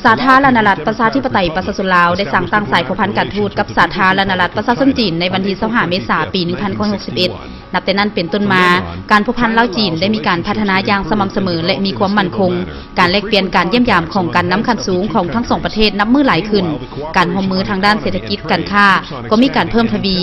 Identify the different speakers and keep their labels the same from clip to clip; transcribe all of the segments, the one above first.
Speaker 1: สาธารณรัฐประชาธิปไตยประชาชนลาวได้สั่งตั้งสายพันธ์การทูตกับสาธารณรัฐประชาชนจีนในวันที่25 เมษายน ปี 1961 นับแต่นั้นเป็นต้นมาการผูกพันลาวจีนได้มีการพัฒนาอย่างสม่ำเสมอและมีความมั่นคงการแลกเปลี่ยนการเยี่ยมยามของการนำขั้นสูงของทั้งสองประเทศนับมือหลายขึ้นการร่วมมือทางด้านเศรษฐกิจการค้าก็มีการเพิ่มทวี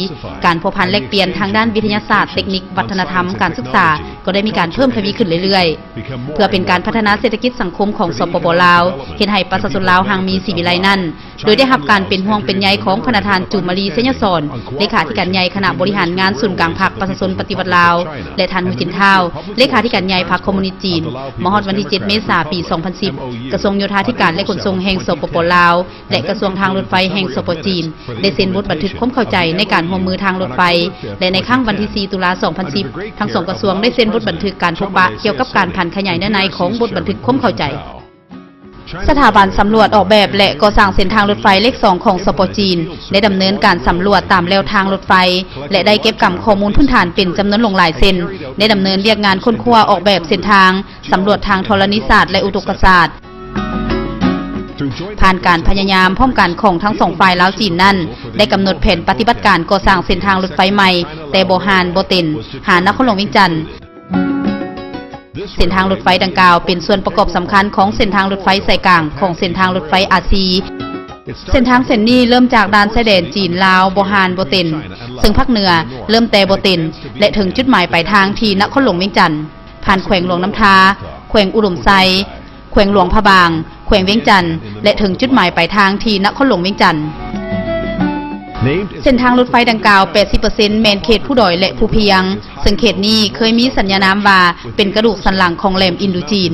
Speaker 1: การผูกพันแลกเปลี่ยนทางด้านวิทยาศาสตร์เทคนิควัฒนธรรมการศึกษาก็ได้มีการเพิ่มทวีขึ้นเรื่อยๆเพื่อเป็นการพัฒนาเศรษฐกิจสังคมของสปป.ลาวเฮ็ดให้ประชาชนลาวหังมีชีวิตไร้นั่นโดยได้รับการเป็นห่วงเป็นใยของพระธานจุมาลีเสญสอนเลขาธิการใหญ่คณะบริหารงานศูนย์กลางพรรคประชาชนปฏิวัติลาวและท่านฮูจินเท้าเลขาธิการใหญ่พรรคคอมมิวนิสต์จีนมฮอดวันที่ 7 เมษายน ปี 2010 กระทรวงโยธาธิการและขนส่งแห่งสปป.ลาวและกระทรวงทางรถไฟแห่งสปป.จีนได้เซ็นบทบันทึกความเข้าใจในการร่วมมือทางรถไฟและในครั้งวันที่ 4 ตุลาคม 2010 ทั้งสองกระทรวงได้เซ็นบทบันทึกการพบปะเกี่ยวกับการพันขยายเนื้อในของบทบันทึกความเข้าใจสถาบันสำรวจออกแบบและก่อสร้างเส้นทางรถไฟเลข 2 ของสปป.จีนได้ดำเนินการสำรวจตามแนวทางรถไฟและได้เก็บกำข้อมูลพื้นฐานเป็นจำนวนหลายเส้นได้ดำเนินเรียกงานค้นคว้าออกแบบเส้นทางสำรวจทางธรณีศาสตร์และอุทกศาสตร์ผ่านการพยายามพร้อมกันของทั้งสองฝ่ายลาวจีนนั้นได้กำหนดแผนปฏิบัติการก่อสร้างเส้นทางรถไฟใหม่แต่บ่ฮานบ่เต็นหานครหลวงเวียงจันทน์เส้นทางรถไฟดังกล่าวเป็นส่วนประกอบสำคัญของเส้นทางรถไฟสายกลางของเส้นทางรถไฟอาซีเส้นทางเส้นนี้เริ่มจากด่านชายแดนจีนลาวบ่ฮานบ่เต็นซึ่งภาคเหนือเริ่มแต่บ่เต็นและถึงจุดหมายปลายทางที่นครหลวงเวียงจันทน์ผ่านแขวงหลวงน้ำทาแขวงอุดมไซแขวงหลวงพะบางแขวงเวียงจันทน์และถึงจุดหมายปลายทางที่นครหลวงเวียงจันทน์เส้นทางรถไฟดังกล่าว 80% แม่นเขตผู้ดอยและผู้เพียงซึ่งเขตนี้เคยมีสัญญานามว่าเป็นกระดูกสันหลังของแหลมอินโดจีน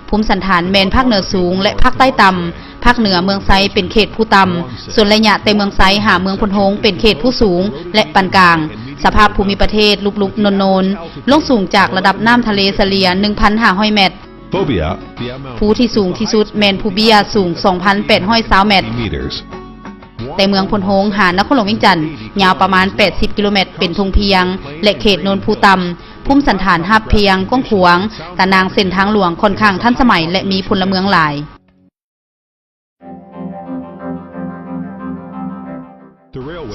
Speaker 1: ภูมิสันฐานแม่นภาคเหนือสูงและภาคใต้ต่ำภาคเหนือเมืองไซเป็นเขตผู้ต่ำส่วนระยะแต่เมืองไซหาเมืองพนโฮงเป็นเขตผู้สูงและปานกลางสภาพภูมิประเทศลุกๆโนนๆลงสูงจากระดับน้ำทะเลเฉลี่ย 1,500 เมตรภูที่สูงที่สุดแม่นภูเบียสูง 2,820 เมตรแต่เมืองพนโฮงหานครหลวงเวียงจันทน์ยาวประมาณ80 กิโลเมตรเป็นทงเพียงและเขตโนนภูต่ำภูมิสันฐานหับเพียงกว้างขวางตานางเส้นทางหลวงค่อนข้างทันสมัยและมีพลเมืองหลาย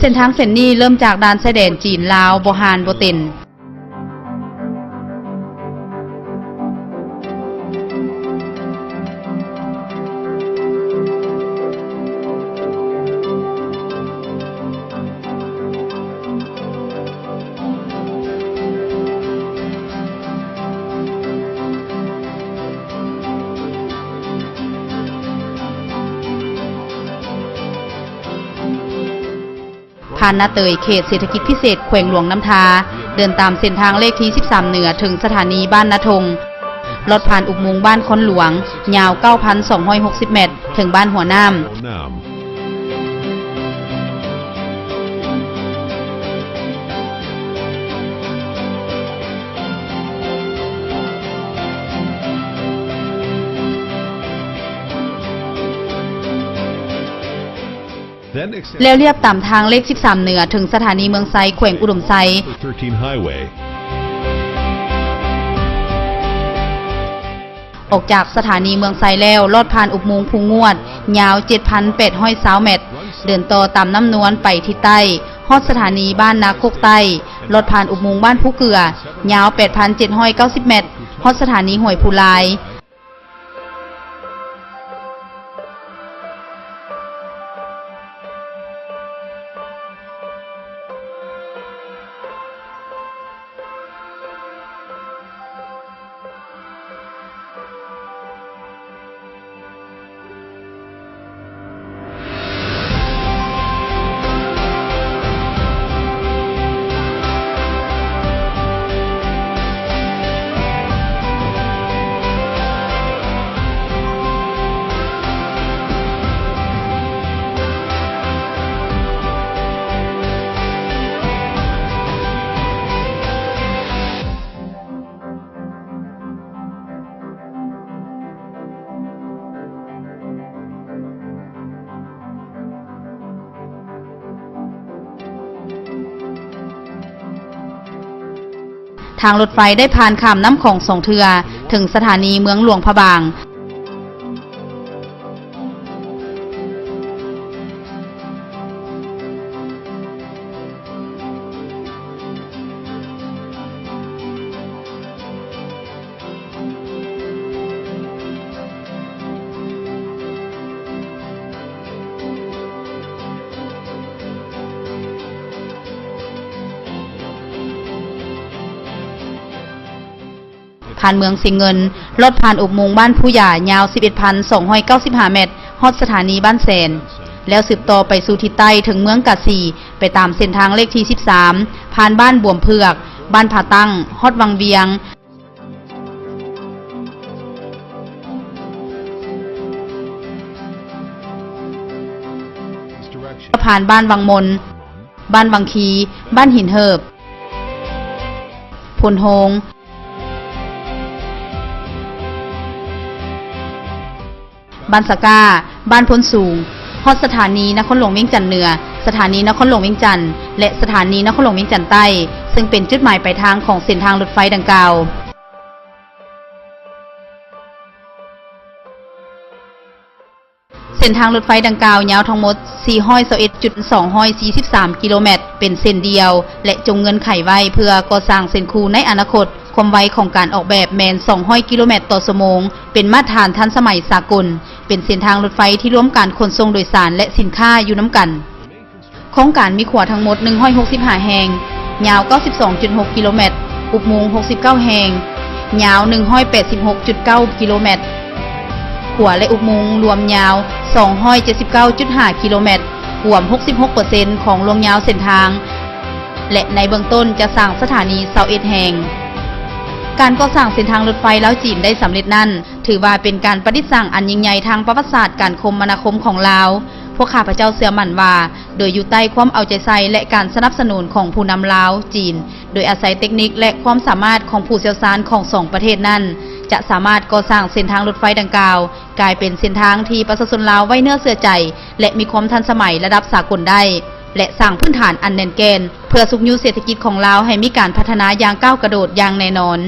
Speaker 1: เส้นทางเส้นนี้เริ่มจากด่านชายแดนจีนลาวบ่ฮานบ่เต็นผ่านนาเตยเขตเศรษฐกิจพิเศษแขวงหลวงน้ำทาเดินตามเส้นทางเลขที่ 13 เหนือถึงสถานีบ้านนาทงลอดผ่านอุโมงค์บ้านค้นหลวงยาว 9,260 เมตรถึงบ้านหัวน้ำแล้วเรียบตามทางเลข 13 เหนือถึงสถานีเมืองไซแขวงอุดมไซออกจากสถานีเมืองไซแล้วลอดผ่านอุโมงค์ภูงวดยาว 7,820 เมตรเดินต่อตามน้ำนวลไปที่ใต้ฮอดสถานีบ้านนาโคกใต้ลอดผ่านอุโมงค์บ้านผู้เกลือยาว 8,790 เมตรฮอดสถานีห้วยผู้ลายทางรถไฟได้ผ่านข้ามน้ำของ2 เทือถึงสถานีเมืองหลวงพะบาง ผ่านเมืองเสียงเงินลอดผ่านอุโมงค์บ้านผู้หย่ายาว 11,295 เมตรฮอดสถานีบ้านแสนแล้วสืบต่อไปสู่ทิศใต้ถึงเมืองกะสีไปตามเส้นทางเลขที่ 13 ผ่านบ้านบวมเผือกบ้านผาตั้งฮอดวังเวียงผ่านบ้านวังมนบ้านวังคีบ้านหินเหิบพลโฮงบ้านสก้าบ้านพ้นสูงฮอดสถานีนครหลวงเวียงจันทน์เหนือสถานีนครหลวงเวียงจันทน์และสถานีนครหลวงเวียงจันทน์ใต้ซึ่งเป็นจุดหมายปลายทางของเส้นทางรถไฟดังกล่าวเส้นทางรถไฟดังกล่าวยาวทั้งหมด 421.243 กิโลเมตรเป็นเส้นเดียวและจงเงินไขไว้เพื่อก่อสร้างเส้นคูในอนาคตความไวของการออกแบบแมน200 กิโลเมตรต่อชั่วโมงเป็นมาตรฐานทันสมัยสากลเป็นเส้นทางรถไฟที่ร่วมการขนส่งโดยสารและสินค้าอยู่น้ำกันโครงการมีขวาทั้งหมด165แห่งยาว 92.6 กิโลเมตรอุโมงค์69แห่งยาว 186.9 กิโลเมตรขวาและอุโมงค์รวมยาว 279.5 กิโลเมตรรวม 66% ของรวงยาวเส้นทางและในเบื้องต้นจะสร้างสถานี21แห่งการก่อสร้างเส้นทางรถไฟลาวจีนได้สำเร็จนั้นถือว่าเป็นการประดิษฐ์สร้างอันยิ่งใหญ่ทางประวัติศาสตร์การคมนาคมของลาวพวกข้าพเจ้าเชื่อมั่นว่าโดยอยู่ใต้ความเอาใจใส่และการสนับสนุนของผู้นำลาวจีนโดยอาศัยเทคนิคและความสามารถของผู้เชี่ยวชาญของสองประเทศนั้นจะสามารถก่อสร้างเส้นทางรถไฟดังกล่าวกลายเป็นเส้นทางที่ประชาชนลาวไว้เนื้อเชื่อใจและมีความทันสมัยระดับสากลได้และสร้างพื้นฐานอันแน่นแกนเพื่อสุขยุเศรษฐกิจของลาวให้มีการพัฒนาอย่างก้าวกระโดดอย่างแน่นอน